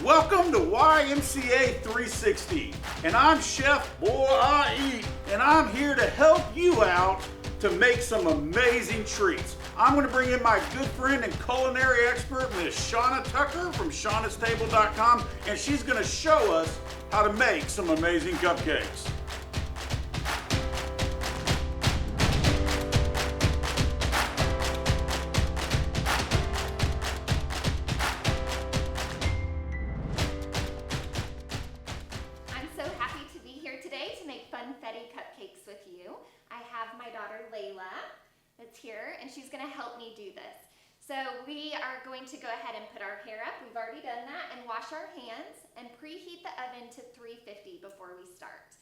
Welcome to YMCA 360, and I'm Chef Boy I Eat, and I'm here to help you out to make some amazing treats. I'm going to bring in my good friend and culinary expert, Miss Shauna Tucker from shaunastable.com, and she's going to show us how to make some amazing cupcakes. Funfetti cupcakes with you. I have my daughter Layla that's here, and she's going to help me do this. So we are going to go ahead and put our hair up. We've already done that, and wash our hands and preheat the oven to 350 before we start.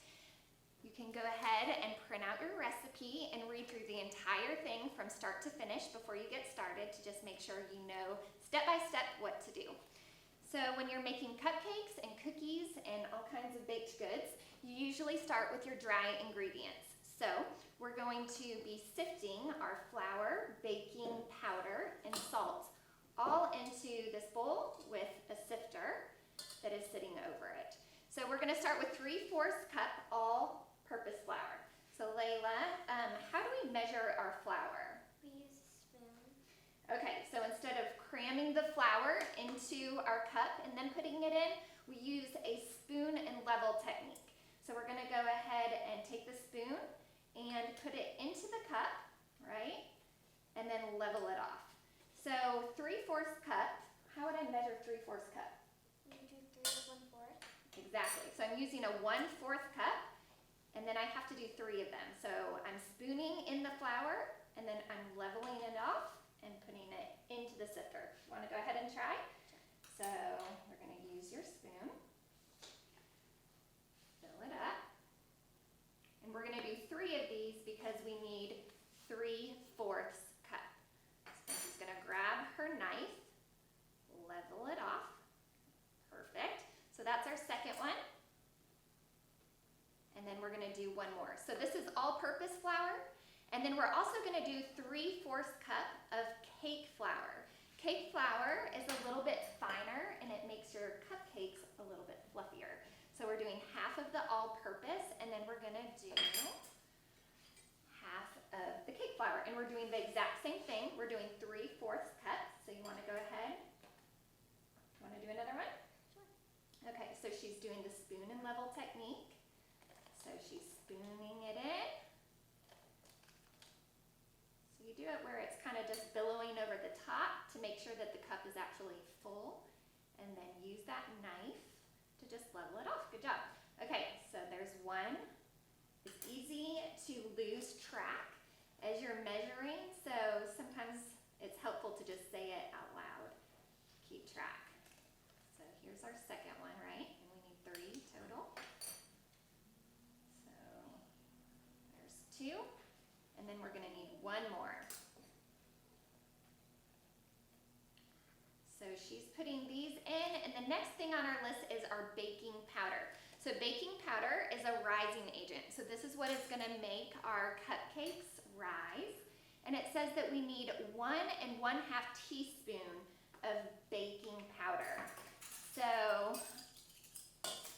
You can go ahead and print out your recipe and read through the entire thing from start to finish before you get started to just make sure you know step by step what to do. So when you're making cupcakes and cookies and all kinds of baked goods, you usually start with your dry ingredients. So we're going to be sifting our flour, baking powder, and salt all into this bowl with a sifter that is sitting over it. So we're going to start with 3/4 cup all-purpose flour. So Layla, how do we measure our flour? We use a spoon. Okay, so instead of cramming the flour into our cup and then putting it in, we use a spoon and level technique. So we're going to go ahead and take the spoon and put it into the cup, right? And then level it off. So 3/4 cup, how would I measure 3/4 cup? You do 3 1/4. Exactly. So I'm using a 1/4 cup, and then I have to do 3 of them. So I'm spooning in the flour, and then I'm leveling it off and putting it into the sifter. You want to go ahead and try? So we're going to use your spoon. Fill it up. And we're going to do 3 of these because we need 3/4 cup. So she's going to grab her knife, level it off. Perfect. So that's our second one. And then we're going to do one more. So this is all-purpose flour. And then we're also going to do 3/4 cup of cake flour. Cake flour is a little bit finer and it makes your cupcakes a little bit fluffier. So we're doing half of the all-purpose, and then we're going to do half of the cake flour. And we're doing the exact same thing. We're doing 3/4 cup. So you want to go ahead? Want to do another one? Sure. Okay, so she's doing the spoon and level technique. So she's spooning it in. So you do it where it's kind of just billowing over the top to make sure that the cup is actually full. And then use that knife to just level it off. Good job. Okay, so there's one. It's easy to lose track as you're measuring, so sometimes it's helpful to just say it out loud. Keep track. So here's our second one, right? And we need 3 total. So there's 2, and then we're going to need 1 more. So she's putting these in, and the next thing on our list is our baking powder. So baking powder is a rising agent. So this is what is going to make our cupcakes rise. And it says that we need 1 1/2 teaspoon of baking powder. So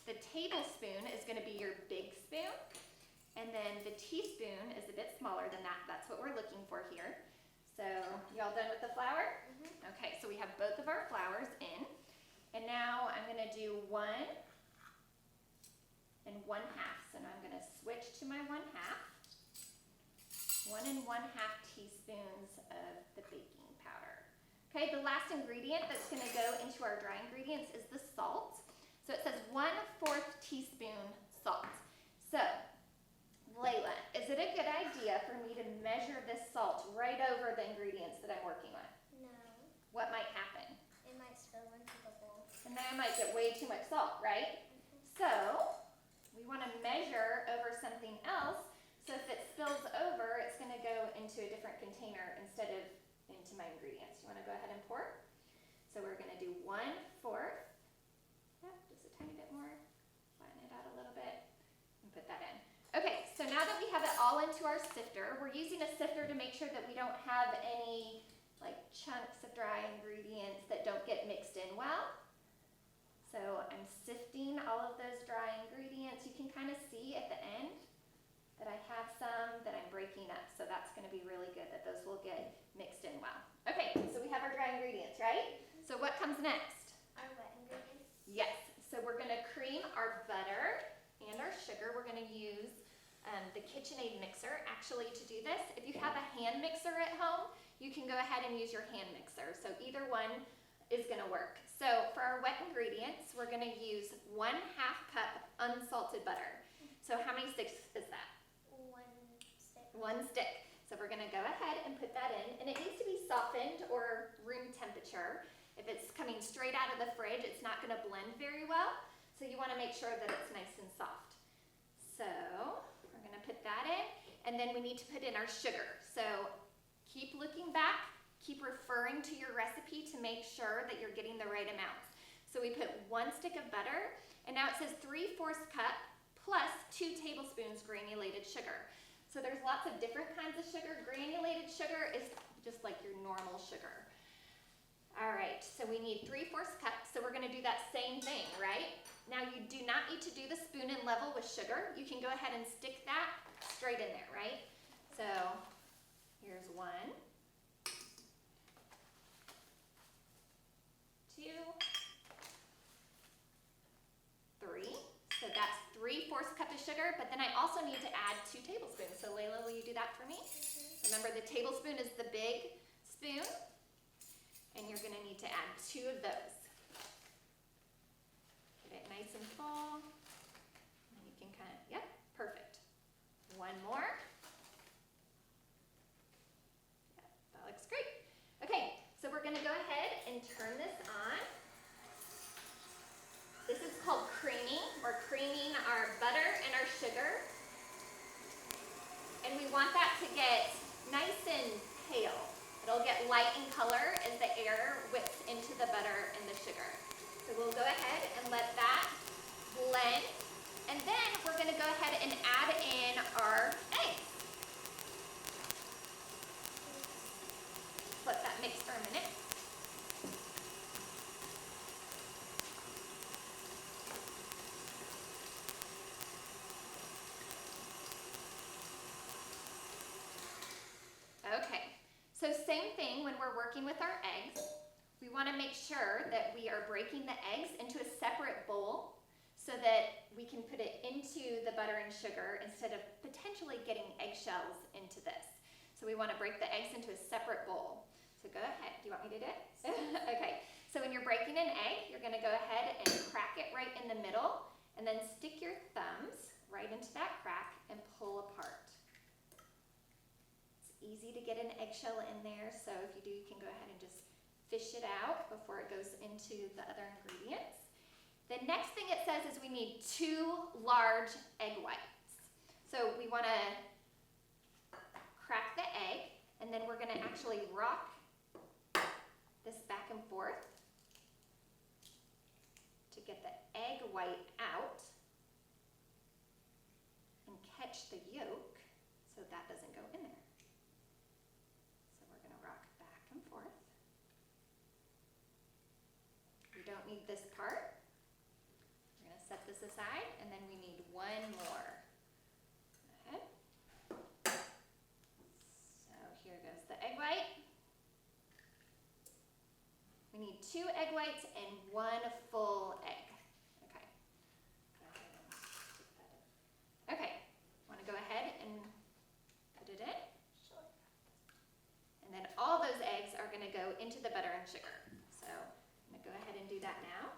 the tablespoon is going to be your big spoon, and then the teaspoon is a bit smaller than that. That's what we're looking for here. So, y'all done with the flour? Mm-hmm. Okay, so we have both of our flours in. And now I'm going to do 1 1/2. So now I'm going to switch to my 1/2. 1 1/2 teaspoons of the baking powder. Okay, the last ingredient that's going to go into our dry ingredients is the salt. So it says 1/4 teaspoon salt. So, Layla, is it a good idea for me to measure this salt right over the ingredients that I'm working on? No. What might happen? It might spill into the bowl. And then I might get way too much salt, right? Mm-hmm. So we want to measure over something else. So if it spills over, it's going to go into a different container instead of into my ingredients. You want to go ahead and pour? So we're going to do 1/4. Yep, just a tiny bit more. Flatten it out a little bit and put that in. Okay, so now that we have it all into our sifter, we're using a sifter to make sure that we don't have any like chunks of dry ingredients that don't get mixed in well. So sifting all of those dry ingredients. You can kind of see at the end that I have some that I'm breaking up, so that's going to be really good that those will get mixed in well. Okay, so we have our dry ingredients, right? So what comes next? Our wet ingredients. Yes, so we're going to cream our butter and our sugar. We're going to use the KitchenAid mixer actually to do this. If you have a hand mixer at home, you can go ahead and use your hand mixer. So either one is going to work. So for our wet ingredients, we're going to use 1/2 cup unsalted butter. So how many sticks is that? 1 stick. 1 stick. So we're going to go ahead and put that in, and it needs to be softened or room temperature. If it's coming straight out of the fridge, it's not going to blend very well. So you want to make sure that it's nice and soft. So we're going to put that in, and then we need to put in our sugar. So keep looking back, keep referring to your recipe to make sure that you're getting the right amounts. So we put 1 stick of butter, and now it says 3/4 cup plus 2 tablespoons granulated sugar. So there's lots of different kinds of sugar. Granulated sugar is just like your normal sugar. All right, so we need 3/4 cup, so we're gonna do that same thing, right? Now you do not need to do the spoon and level with sugar. You can go ahead and stick that straight in there, right? So here's 1, 2, 3. So that's 3/4 cup of sugar, but then I also need to add 2 tablespoons. So Layla, will you do that for me? Remember, the tablespoon is the big spoon, and you're gonna need to add 2 of those. Get it nice and full, and you can kind of, yep, perfect. 1 more. Yep, that looks great. Okay, so we're gonna go ahead and turn this on. This is called creaming. We're creaming our butter and our sugar. And we want that to get nice and pale. It'll get light in color as the air whips into the butter and the sugar. So we'll go ahead and let that blend. And then we're gonna go ahead and add in our eggs. Let that mix for a minute. Okay, so same thing when we're working with our eggs. We want to make sure that we are breaking the eggs into a separate bowl so that we can put it into the butter and sugar instead of potentially getting eggshells into this. So we want to break the eggs into a separate bowl. So go ahead. Do you want me to do it? Okay, so when you're breaking an egg, you're going to go ahead and crack it right in the middle and then stick your thumbs right into that crack and pull apart. Easy to get an eggshell in there, so if you do, you can go ahead and just fish it out before it goes into the other ingredients. The next thing it says is we need 2 large egg whites. So we want to crack the egg, and then we're going to actually rock this back and forth to get the egg white out and catch the yolk so that doesn't go in there. Don't need this part. We're going to set this aside, and then we need 1 more. Go ahead. So here goes the egg white. We need 2 egg whites and 1 full egg. Okay. Go ahead and stick that in. Okay. Want to go ahead and put it in? Sure. And then all those eggs are going to go into the butter and sugar. So go ahead and do that now.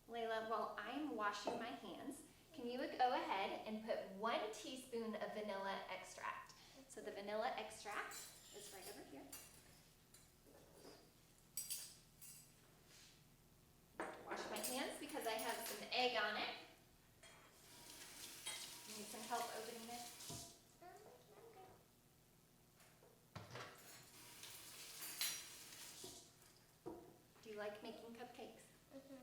Layla, while I'm washing my hands, can you go ahead and put 1 teaspoon of vanilla extract? So the vanilla extract is right over here. Wash my hands because I have some egg on it. Need some help opening it? Like making cupcakes? Okay,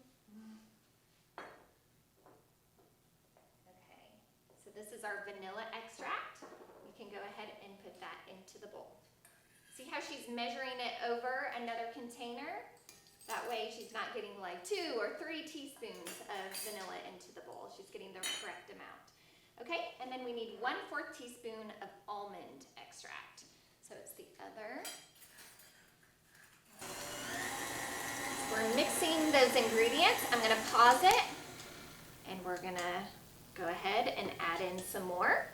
so this is our vanilla extract. You can go ahead and put that into the bowl. See how she's measuring it over another container? That way she's not getting like 2 or 3 teaspoons of vanilla into the bowl. She's getting the correct amount. Okay, and then we need 1/4 teaspoon of almond extract. So it's the other. We're mixing those ingredients. I'm gonna pause it and we're gonna go ahead and add in some more.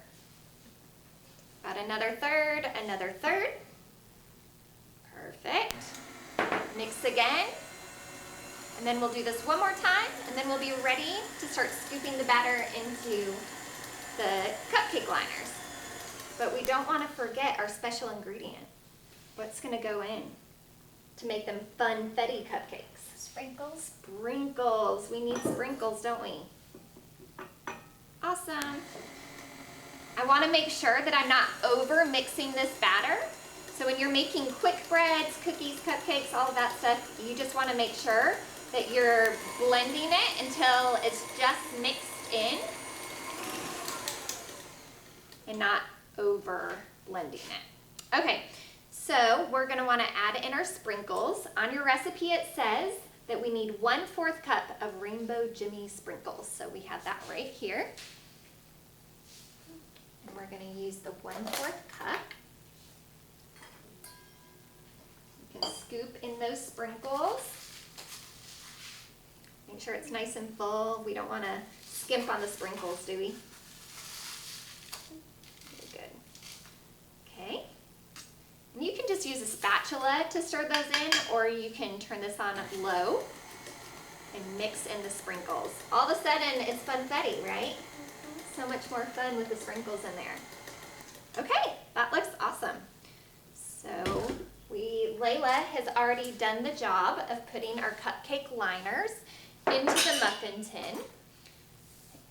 About another third, another third. Perfect. Mix again. And then we'll do this one more time and then we'll be ready to start scooping the batter into the cupcake liners. But we don't want to forget our special ingredient. What's gonna go in to make them funfetti cupcakes? Sprinkles. Sprinkles. We need sprinkles, don't we? Awesome. I want to make sure that I'm not over mixing this batter. So when you're making quick breads, cookies, cupcakes, all of that stuff, you just want to make sure that you're blending it until it's just mixed in and not over blending it. Okay, so we're going to want to add in our sprinkles. On your recipe it says that we need 1/4 cup of rainbow jimmy sprinkles. So we have that right here. And we're going to use the 1/4 cup. You can scoop in those sprinkles. Make sure it's nice and full. We don't want to skimp on the sprinkles, do we? Very good. Okay. And you can just use a spatula to stir those in, or you can turn this on low and mix in the sprinkles. All of a sudden, it's funfetti, right? So much more fun with the sprinkles in there. Okay, that looks awesome. So Layla has already done the job of putting our cupcake liners into the muffin tin.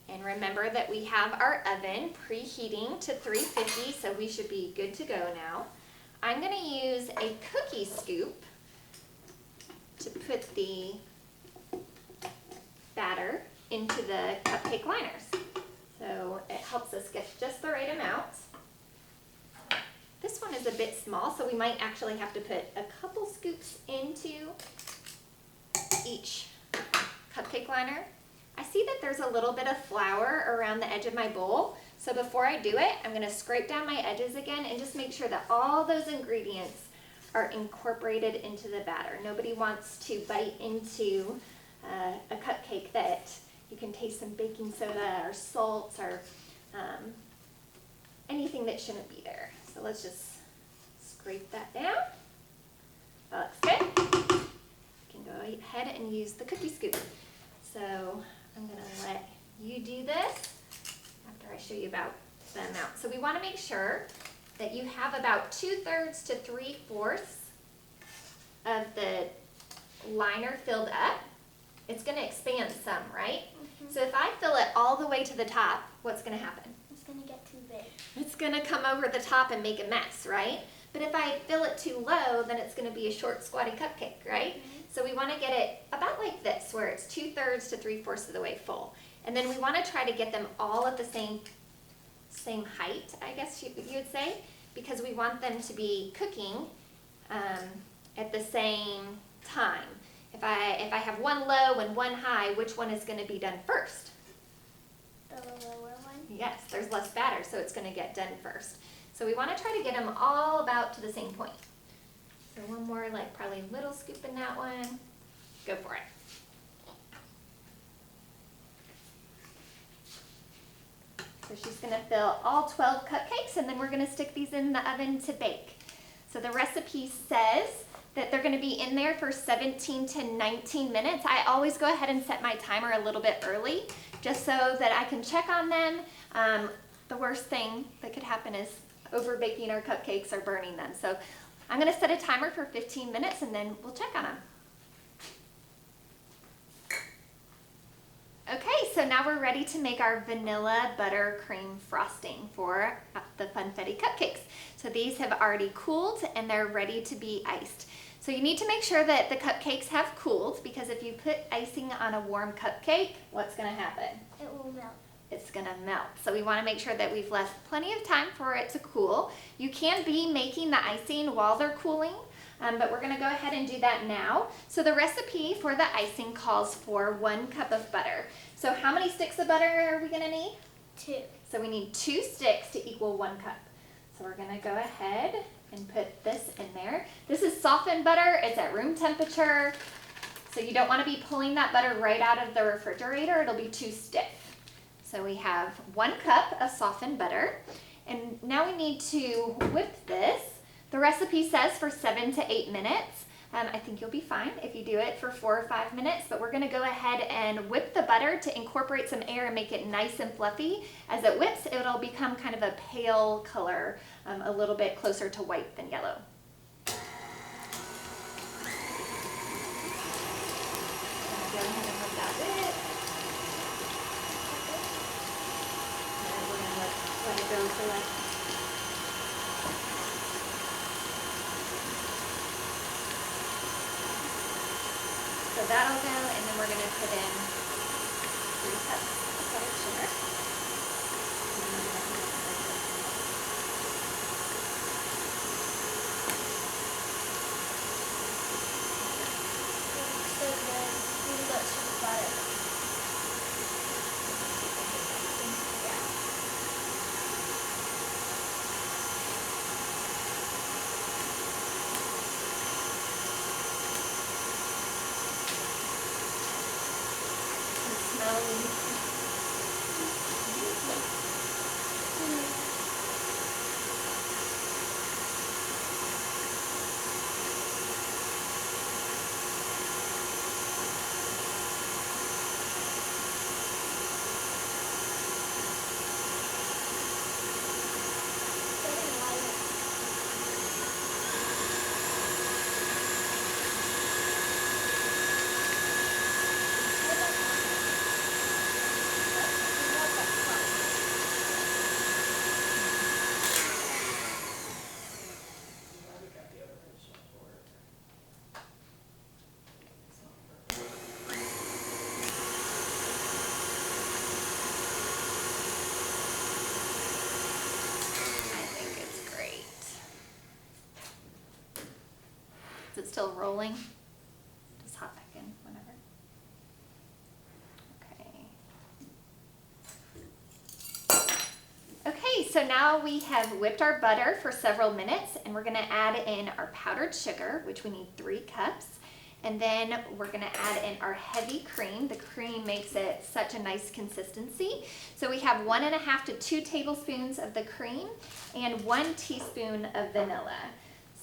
And remember that we have our oven preheating to 350, so we should be good to go now. I'm going to use a cookie scoop to put the batter into the cupcake liners. So it helps us get just the right amount. This one is a bit small, so we might actually have to put a couple scoops into each cupcake liner. I see that there's a little bit of flour around the edge of my bowl, so before I do it, I'm going to scrape down my edges again and just make sure that all those ingredients are incorporated into the batter. Nobody wants to bite into a cupcake that you can taste some baking soda or salt or anything that shouldn't be there. So let's just scrape that down. That looks good. You can go ahead and use the cookie scoop. So I'm going to let you do this after I show you about the amount. So we want to make sure that you have about 2/3 to 3/4 of the liner filled up. It's going to expand some, right? Mm-hmm. So if I fill it all the way to the top, what's going to happen? It's going to get too big. It's going to come over the top and make a mess, right? But if I fill it too low, then it's going to be a short, squatty cupcake, right? Mm-hmm. So we want to get it about like this, where it's 2/3 to 3/4 of the way full. And then we want to try to get them all at the same height, I guess you would say, because we want them to be cooking at the same time. If I have one low and one high, which one is going to be done first? The lower one? Yes, there's less batter, so it's going to get done first. So we want to try to get them all about to the same point. So one more, like probably a little scoop in that one. Go for it. So she's going to fill all 12 cupcakes, and then we're going to stick these in the oven to bake. So the recipe says that they're going to be in there for 17 to 19 minutes. I always go ahead and set my timer a little bit early, just so that I can check on them. The worst thing that could happen is over baking our cupcakes or burning them. So I'm going to set a timer for 15 minutes and then we'll check on them. Okay, so now we're ready to make our vanilla buttercream frosting for the Funfetti cupcakes. So these have already cooled and they're ready to be iced. So you need to make sure that the cupcakes have cooled, because if you put icing on a warm cupcake, what's going to happen? It will melt. It's going to melt. So we want to make sure that we've left plenty of time for it to cool. You can be making the icing while they're cooling. but we're gonna go ahead and do that now. So the recipe for the icing calls for 1 cup of butter. So how many sticks of butter are we gonna need? 2. So we need 2 sticks to equal 1 cup. So we're gonna go ahead and put this in there. This is softened butter, it's at room temperature. So you don't wanna be pulling that butter right out of the refrigerator, it'll be too stiff. So we have 1 cup of softened butter. And now we need to whip this. The recipe says for 7 to 8 minutes. I think you'll be fine if you do it for 4 or 5 minutes, but we're gonna go ahead and whip the butter to incorporate some air and make it nice and fluffy. As it whips, it'll become kind of a pale color, a little bit closer to white than yellow. Go ahead and let that whip. And we're gonna let it go for like so that'll go, and then we're going to put in 3 cups of powdered sugar. So then we got some butter. Yeah. Is it still rolling? Just hop back in whenever. Okay. Okay, so now we have whipped our butter for several minutes, and we're gonna add in our powdered sugar, which we need 3 cups. And then we're gonna add in our heavy cream. The cream makes it such a nice consistency. So we have 1.5 to 2 tablespoons of the cream and 1 teaspoon of vanilla.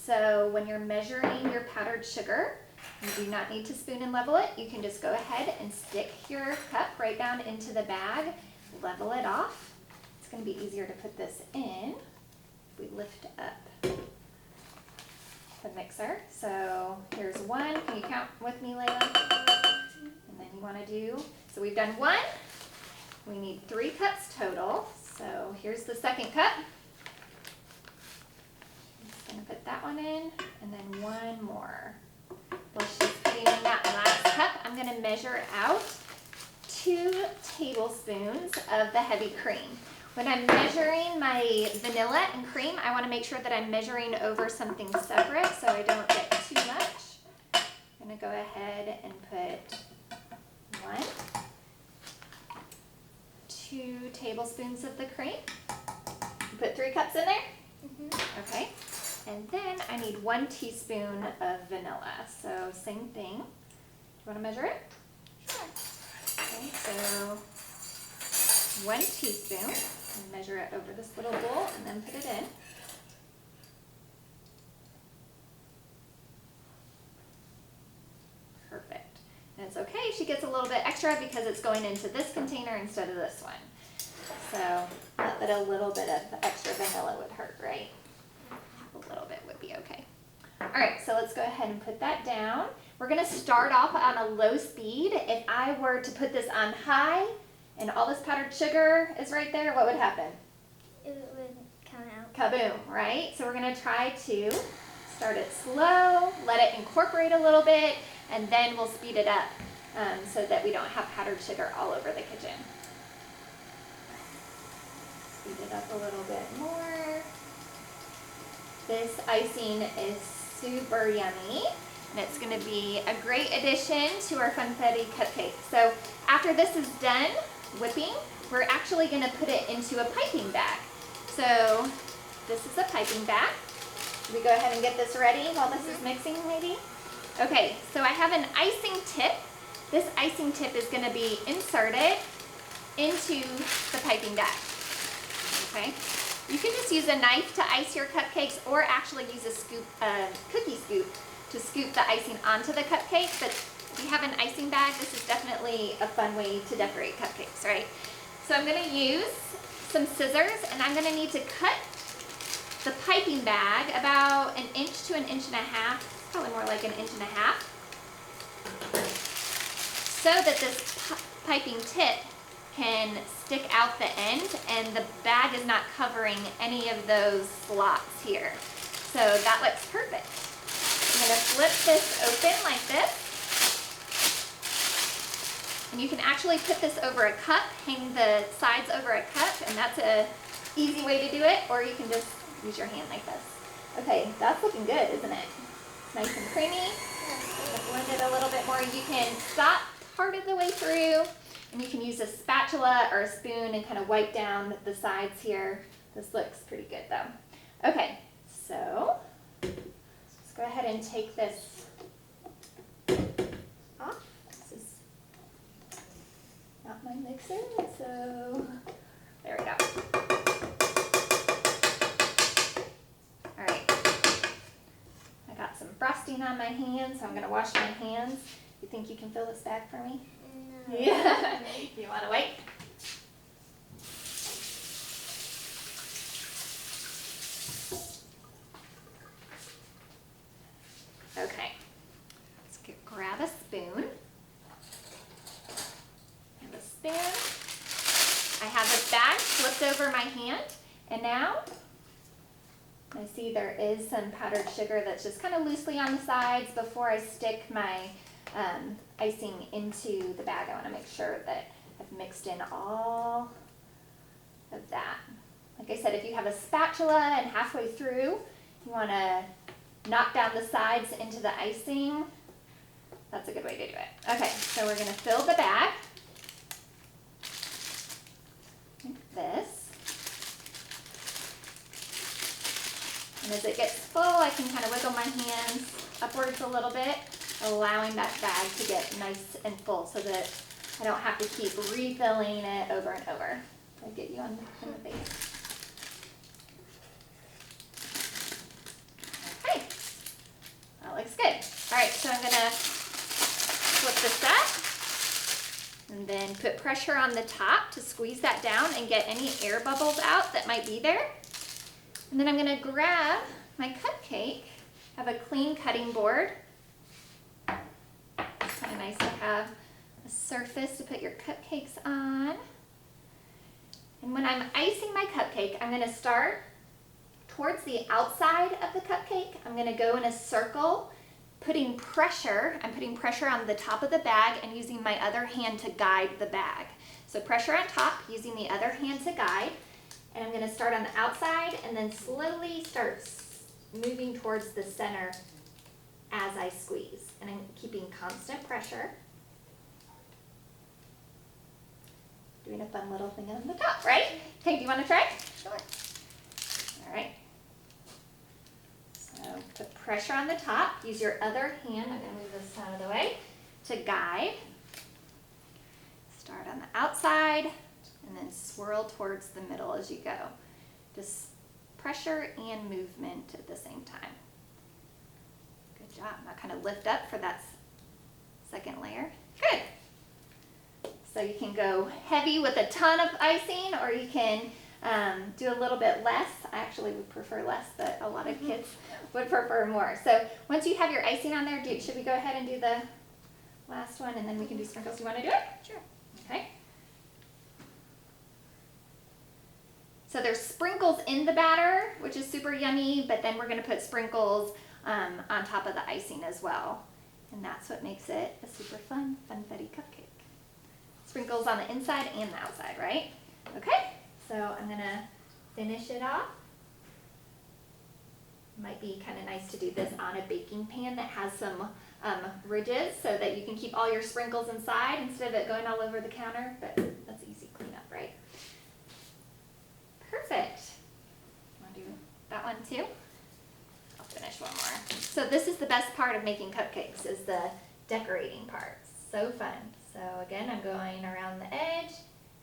So when you're measuring your powdered sugar, you do not need to spoon and level it. You can just go ahead and stick your cup right down into the bag, level it off. It's gonna be easier to put this in if we lift up the mixer. So here's 1. Can you count with me, Layla? And then you wanna do, so we've done 1. We need 3 cups total. So here's the 2nd cup. Gonna put that one in, and then 1 more. While she's putting in that last cup, I'm gonna measure out 2 tablespoons of the heavy cream. When I'm measuring my vanilla and cream, I wanna make sure that I'm measuring over something separate so I don't get too much. I'm gonna go ahead and put 1, 2 tablespoons of the cream. You put 3 cups in there? Mm-hmm. Okay. And then I need 1 teaspoon of vanilla. So same thing. Do you want to measure it? Sure. Okay, so 1 teaspoon. And measure it over this little bowl and then put it in. Perfect. And it's okay, she gets a little bit extra because it's going into this container instead of this one. So not that a little bit of extra vanilla would hurt, right? A little bit would be okay. All right, so let's go ahead and put that down. We're gonna start off on a low speed. If I were to put this on high and all this powdered sugar is right there, what would happen? It would come out. Kaboom, right? So we're gonna try to start it slow, let it incorporate a little bit, and then we'll speed it up so that we don't have powdered sugar all over the kitchen. Speed it up a little bit more. This icing is super yummy. And it's gonna be a great addition to our Funfetti cupcake. So after this is done whipping, we're actually gonna put it into a piping bag. So this is a piping bag. Should we go ahead and get this ready while this is mixing maybe? Okay, so I have an icing tip. This icing tip is gonna be inserted into the piping bag, okay? You can just use a knife to ice your cupcakes or actually use a cookie scoop to scoop the icing onto the cupcake, but if you have an icing bag, this is definitely a fun way to decorate cupcakes, right? So I'm gonna use some scissors and I'm gonna need to cut the piping bag about 1 inch to 1.5 inches, probably more like 1.5 inches, so that this piping tip can stick out the end and the bag is not covering any of those slots here. So that looks perfect. I'm gonna flip this open like this. And you can actually put this over a cup, hang the sides over a cup, and that's a easy way to do it, or you can just use your hand like this. Okay, that's looking good, isn't it? It's nice and creamy. Blend it a little bit more. You can stop part of the way through, and you can use a spatula or a spoon and kind of wipe down the sides here. This looks pretty good though. Okay, so let's go ahead and take this off. This is not my mixer, so there we go. All right, I got some frosting on my hands, so I'm gonna wash my hands. You think you can fill this bag for me? No. Yeah. You want to wait? Okay. Let's grab a spoon. And a spoon. I have this bag flipped over my hand, and now I see there is some powdered sugar that's just kind of loosely on the sides. Before I stick my icing into the bag, I want to make sure that I've mixed in all of that. Like I said, if you have a spatula and halfway through you want to knock down the sides into the icing, that's a good way to do it. Okay, so we're going to fill the bag like this. And as it gets full, I can kind of wiggle my hands upwards a little bit, allowing that bag to get nice and full so that I don't have to keep refilling it over and over. I'll get you in the face. Okay, that looks good. All right, so I'm gonna flip this up and then put pressure on the top to squeeze that down and get any air bubbles out that might be there. And then I'm gonna grab my cupcake, have a clean cutting board. It's kind of nice to have a surface to put your cupcakes on. And when I'm icing my cupcake, I'm gonna start towards the outside of the cupcake. I'm gonna go in a circle, putting pressure. I'm putting pressure on the top of the bag and using my other hand to guide the bag. So pressure on top, using the other hand to guide. And I'm gonna start on the outside and then slowly start moving towards the center as I squeeze. And I'm keeping constant pressure. Doing a fun little thing on the top, right? Okay, do you want to try? Sure. All right. So put pressure on the top. Use your other hand, I'm going to move this out of the way, to guide. Start on the outside and then swirl towards the middle as you go. Just pressure and movement at the same time. Good job. Now kind of lift up for that second layer. Good. So you can go heavy with a ton of icing, or you can do a little bit less. I actually would prefer less, but a lot of kids would prefer more. So once you have your icing on there, should we go ahead and do the last one, and then we can do sprinkles? Do you want to do it? Sure. Okay. So there's sprinkles in the batter, which is super yummy, but then we're going to put sprinkles on top of the icing as well. And that's what makes it a super fun Funfetti cupcake. Sprinkles on the inside and the outside, right? Okay, so I'm gonna finish it off. Might be kind of nice to do this on a baking pan that has some ridges so that you can keep all your sprinkles inside instead of it going all over the counter, but that's easy cleanup, right? Perfect. Want to do that one too? I'll finish one more. So this is the best part of making cupcakes, is the decorating part. So fun. So again, I'm going around the edge,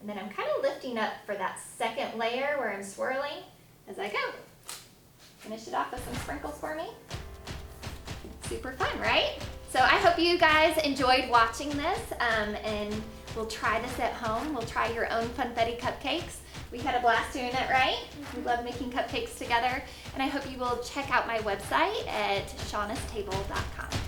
and then I'm kind of lifting up for that second layer where I'm swirling as I go. Finish it off with some sprinkles for me. Super fun, right? So I hope you guys enjoyed watching this, and we'll try this at home. We'll try your own Funfetti cupcakes. We had a blast doing it, right? We love making cupcakes together, and I hope you will check out my website at shaunastable.com.